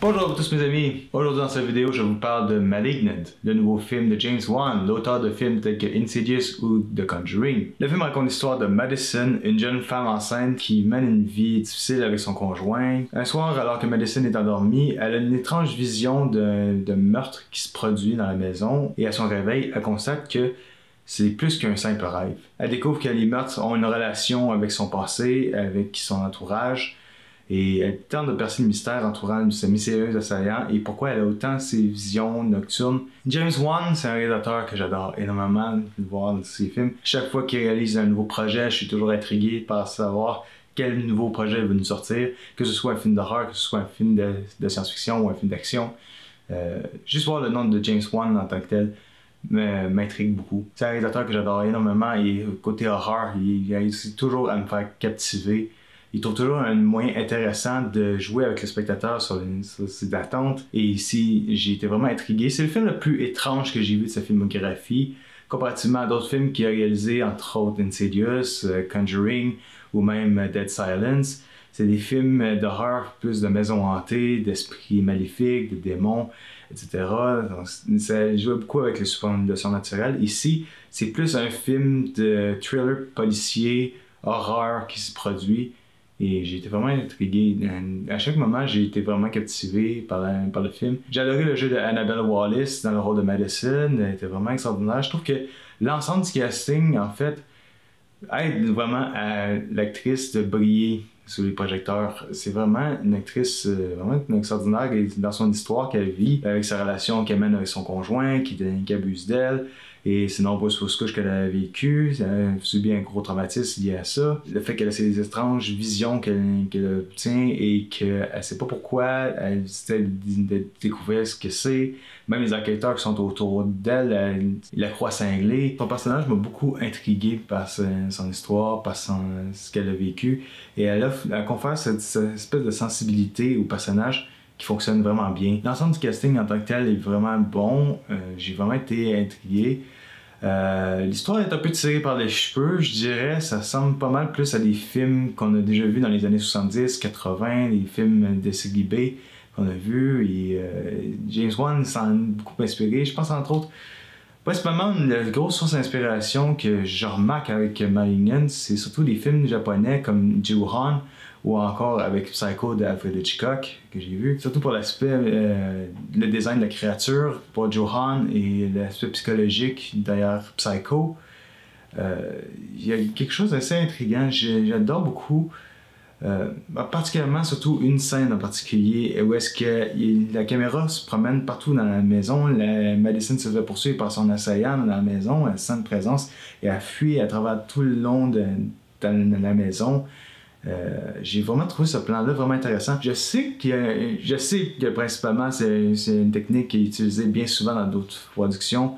Bonjour à vous tous mes amis, aujourd'hui dans cette vidéo je vous parle de Malignant, le nouveau film de James Wan, l'auteur de films tels que Insidious ou The Conjuring. Le film raconte l'histoire de Madison, une jeune femme enceinte qui mène une vie difficile avec son conjoint. Un soir, alors que Madison est endormie, elle a une étrange vision de meurtre qui se produit dans la maison et à son réveil, elle constate que c'est plus qu'un simple rêve. Elle découvre que les meurtres ont une relation avec son passé, avec son entourage, et elle tente de percer le mystère entourant ce mystérieux assaillant et pourquoi elle a autant ces visions nocturnes. James Wan, c'est un réalisateur que j'adore énormément de voir dans ses films. Chaque fois qu'il réalise un nouveau projet, je suis toujours intrigué par savoir quel nouveau projet il va nous sortir, que ce soit un film d'horreur, que ce soit un film de science-fiction ou un film d'action. Juste voir le nom de James Wan en tant que tel m'intrigue beaucoup. C'est un réalisateur que j'adore énormément et côté horreur, il réussit toujours à me faire captiver. Il trouve toujours un moyen intéressant de jouer avec le spectateur sur ses attentes. Et ici, j'ai été vraiment intrigué. C'est le film le plus étrange que j'ai vu de sa filmographie, comparativement à d'autres films qu'il a réalisés, entre autres Insidious, Conjuring ou même Dead Silence. C'est des films d'horreur, plus de maisons hantées, d'esprits maléfiques, de démons, etc. Donc, ça joue beaucoup avec le surnaturel. Ici, c'est plus un film de thriller policier, horreur qui se produit. Et j'ai été vraiment intrigué. À chaque moment, j'ai été vraiment captivé par le film. J'ai adoré le jeu de Annabelle Wallis dans le rôle de Madison. Elle était vraiment extraordinaire. Je trouve que l'ensemble du casting, en fait, aide vraiment à l'actrice de briller sous les projecteurs. C'est vraiment une actrice vraiment extraordinaire dans son histoire qu'elle vit, avec sa relation qu'elle mène avec son conjoint, qui abuse d'elle, et ses nombreuses fausses couches qu'elle a vécues. Elle a subi un gros traumatisme lié à ça. Le fait qu'elle a ces étranges visions qu'elle obtient et qu'elle ne sait pas pourquoi, elle essaie de découvrir ce que c'est. Même les enquêteurs qui sont autour d'elle, ils la croient cinglée. Son personnage m'a beaucoup intrigué par son histoire, par ce qu'elle a vécu. Et elle confère cette espèce de sensibilité au personnage qui fonctionne vraiment bien. L'ensemble du casting en tant que tel est vraiment bon. J'ai vraiment été intrigué. L'histoire est un peu tirée par les cheveux, je dirais. Ça ressemble pas mal plus à des films qu'on a déjà vus dans les années 70, 80, les films de Siggy B qu'on a vus. Et James Wan s'en a beaucoup inspiré. Je pense entre autres, principalement, la grosse source d'inspiration que je remarque avec Malignant, c'est surtout des films japonais comme Ju-On ou encore avec Psycho d'Alfred Hitchcock que j'ai vu. Surtout pour l'aspect, le design de la créature pour Ju-On et l'aspect psychologique derrière Psycho. Il y a quelque chose d'assez intriguant. J'adore beaucoup. Particulièrement, surtout une scène en particulier où est-ce que la caméra se promène partout dans la maison. Madison se fait poursuivre par son assaillant dans la maison, elle sent une présence et elle fuit à travers tout le long de la maison. J'ai vraiment trouvé ce plan-là vraiment intéressant. Je sais que principalement c'est une technique qui est utilisée bien souvent dans d'autres productions.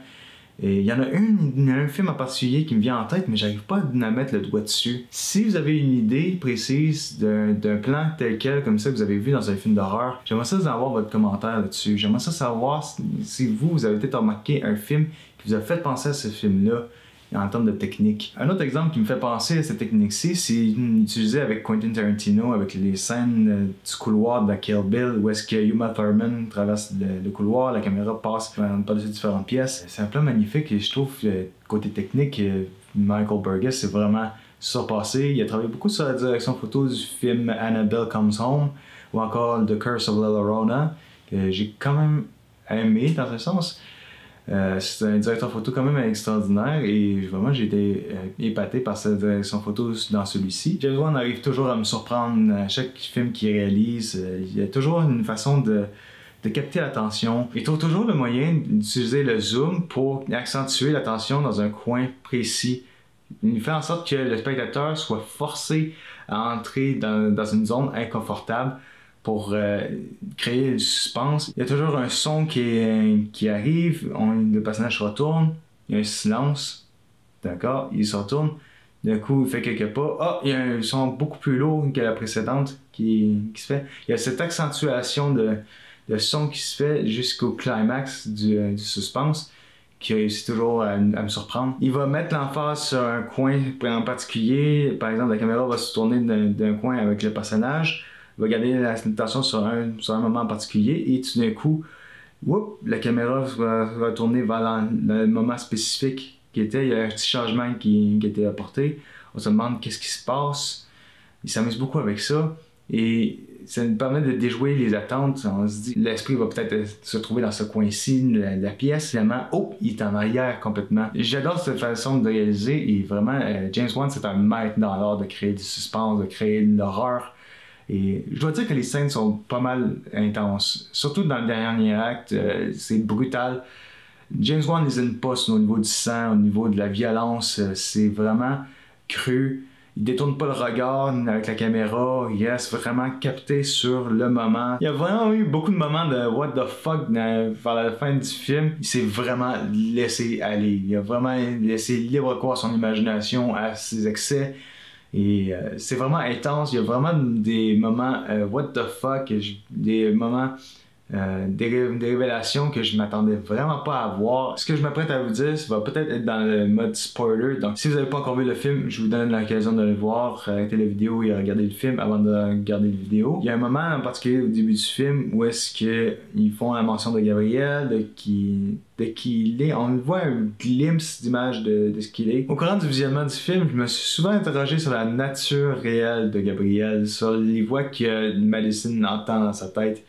Et il y en a un film en particulier qui me vient en tête, mais j'arrive pas à mettre le doigt dessus. Si vous avez une idée précise d'un plan tel quel, comme ça, que vous avez vu dans un film d'horreur, j'aimerais ça avoir votre commentaire là-dessus. J'aimerais ça savoir si vous avez peut-être remarqué un film qui vous a fait penser à ce film-là en termes de technique. Un autre exemple qui me fait penser à cette technique-ci, c'est utilisé avec Quentin Tarantino, avec les scènes du couloir de Kill Bill, où est-ce que Uma Thurman traverse le couloir, la caméra passe par-dessus différentes pièces. C'est un plan magnifique et je trouve que côté technique, Michael Burgess c'est vraiment surpassé. Il a travaillé beaucoup sur la direction photo du film Annabelle Comes Home ou encore The Curse of La Llorona, que j'ai quand même aimé dans un sens. C'est un directeur photo quand même extraordinaire et vraiment j'ai été épaté par sa direction photo dans celui-ci. James Wan arrive toujours à me surprendre à chaque film qu'il réalise. Il y a toujours une façon de capter l'attention. Il trouve toujours le moyen d'utiliser le zoom pour accentuer l'attention dans un coin précis. Il fait en sorte que le spectateur soit forcé à entrer dans une zone inconfortable pour créer le suspense. Il y a toujours un son qui arrive, le personnage se retourne, il y a un silence, d'accord, il se retourne, d'un coup il fait quelques pas, il y a un son beaucoup plus lourd que la précédente qui se fait. Il y a cette accentuation de son qui se fait jusqu'au climax du suspense qui réussit toujours à me surprendre. Il va mettre l'emphase sur un coin en particulier, par exemple la caméra va se tourner d'un coin avec le personnage. va garder l'attention sur un moment en particulier et tout d'un coup, la caméra va tourner vers le moment spécifique qui était. Il y a un petit changement qui était apporté. On se demande qu'est-ce qui se passe. Il s'amuse beaucoup avec ça et ça nous permet de déjouer les attentes. On se dit, l'esprit va peut-être se trouver dans ce coin-ci de la pièce. Finalement, il est en arrière complètement. J'adore cette façon de réaliser et vraiment, James Wan, c'est un maître dans l'art de créer du suspense, de créer de l'horreur. Et je dois dire que les scènes sont pas mal intenses. Surtout dans le dernier acte, c'est brutal. James Wan lésine pas au niveau du sang, au niveau de la violence. C'est vraiment cru. Il détourne pas le regard avec la caméra, il reste vraiment capté sur le moment. Il y a vraiment eu beaucoup de moments de what the fuck vers la fin du film. Il s'est vraiment laissé aller. Il a vraiment laissé libre cours à son imagination, à ses excès. Et c'est vraiment intense. Il y a vraiment des moments what the fuck, des moments des révélations que je m'attendais vraiment pas à voir. Ce que je m'apprête à vous dire, ça va peut-être être dans le mode spoiler. Donc si vous n'avez pas encore vu le film, je vous donne l'occasion de le voir, arrêtez la vidéo et regardez le film avant de regarder la vidéo. Il y a un moment en particulier au début du film où est-ce qu'ils font la mention de Gabriel, de qui il est. On voit un glimpse d'image de ce qu'il est. Au courant du visionnement du film, je me suis souvent interrogé sur la nature réelle de Gabriel, sur les voix que Madison entend dans sa tête.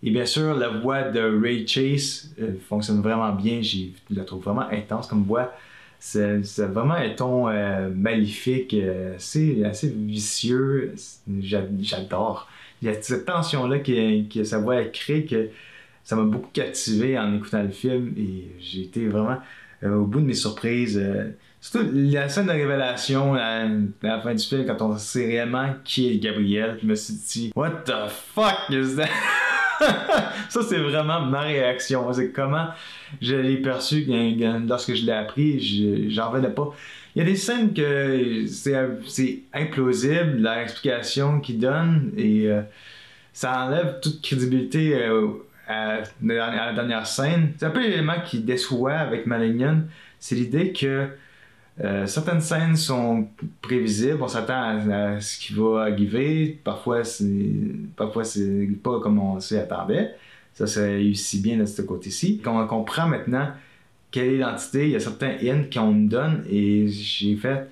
Et bien sûr, la voix de Ray Chase fonctionne vraiment bien. Je la trouve vraiment intense comme voix. C'est vraiment un ton maléfique, assez vicieux. J'adore. Il y a cette tension-là que sa voix crée que ça m'a beaucoup captivé en écoutant le film. Et j'ai été vraiment au bout de mes surprises. Surtout la scène de révélation à la fin du film, quand on sait réellement qui est Gabriel, je me suis dit, what the fuck is that? Ça, c'est vraiment ma réaction. C'est comment je l'ai perçu lorsque je l'ai appris. J'en revenais pas. Il y a des scènes que c'est implausible, la explication qu'il donne, et ça enlève toute crédibilité à la dernière scène. C'est un peu l'élément qui déçoit avec Malignant. C'est l'idée que certaines scènes sont prévisibles, on s'attend à ce qui va arriver, parfois c'est pas comme on s'y attendait. Ça réussit bien de ce côté-ci. Quand on comprend maintenant quelle est l'identité, il y a certains hints qu'on nous donne et j'ai fait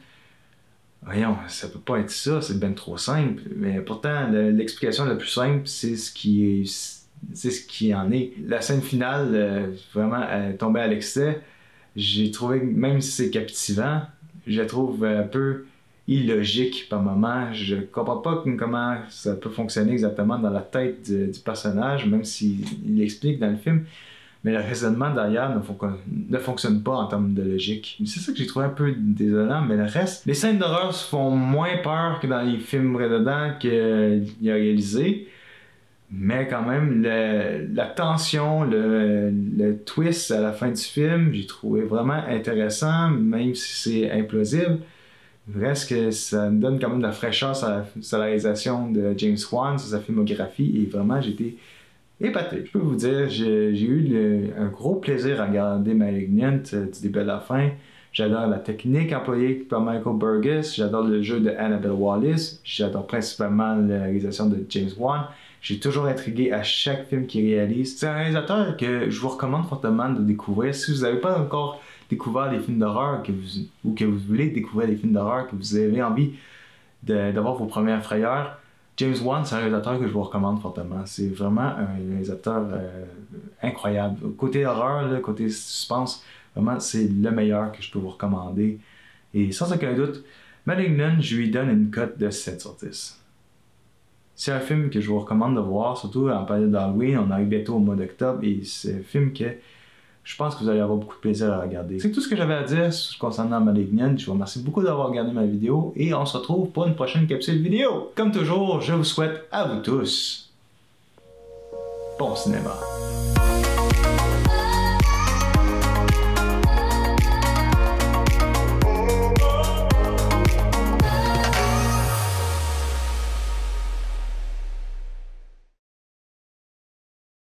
voyons, ça peut pas être ça, c'est bien trop simple. Mais pourtant, l'explication la plus simple, c'est ce qui en est. La scène finale, vraiment, tombée à l'excès. J'ai trouvé, même si c'est captivant, je la trouve un peu illogique par moments. Je comprends pas comment ça peut fonctionner exactement dans la tête du personnage, même s'il l'explique dans le film. Mais le raisonnement derrière ne fonctionne pas en termes de logique. C'est ça que j'ai trouvé un peu désolant, mais le reste... Les scènes d'horreur se font moins peur que dans les films précédents qu'il a réalisés. Mais quand même, la tension, le twist à la fin du film, j'ai trouvé vraiment intéressant, même si c'est implausible. Il reste que ça me donne quand même de la fraîcheur sur la réalisation de James Wan, sur sa filmographie, et vraiment, j'ai été épaté. Je peux vous dire, j'ai eu un gros plaisir à regarder Malignant du début à la fin. J'adore la technique employée par Michael Burgess, j'adore le jeu de Annabelle Wallis, j'adore principalement la réalisation de James Wan. J'ai toujours intrigué à chaque film qu'il réalise. C'est un réalisateur que je vous recommande fortement de découvrir. Si vous n'avez pas encore découvert des films d'horreur ou que vous voulez découvrir des films d'horreur, que vous avez envie d'avoir vos premières frayeurs, James Wan, c'est un réalisateur que je vous recommande fortement. C'est vraiment un réalisateur incroyable. Côté horreur, là, côté suspense, vraiment, c'est le meilleur que je peux vous recommander. Et sans aucun doute, Malignant, je lui donne une cote de 7 sur 10. C'est un film que je vous recommande de voir, surtout en période d'Halloween. On arrive bientôt au mois d'octobre et c'est un film que je pense que vous allez avoir beaucoup de plaisir à regarder. C'est tout ce que j'avais à dire concernant Malignant. Je vous remercie beaucoup d'avoir regardé ma vidéo et on se retrouve pour une prochaine capsule vidéo. Comme toujours, je vous souhaite à vous tous bon cinéma.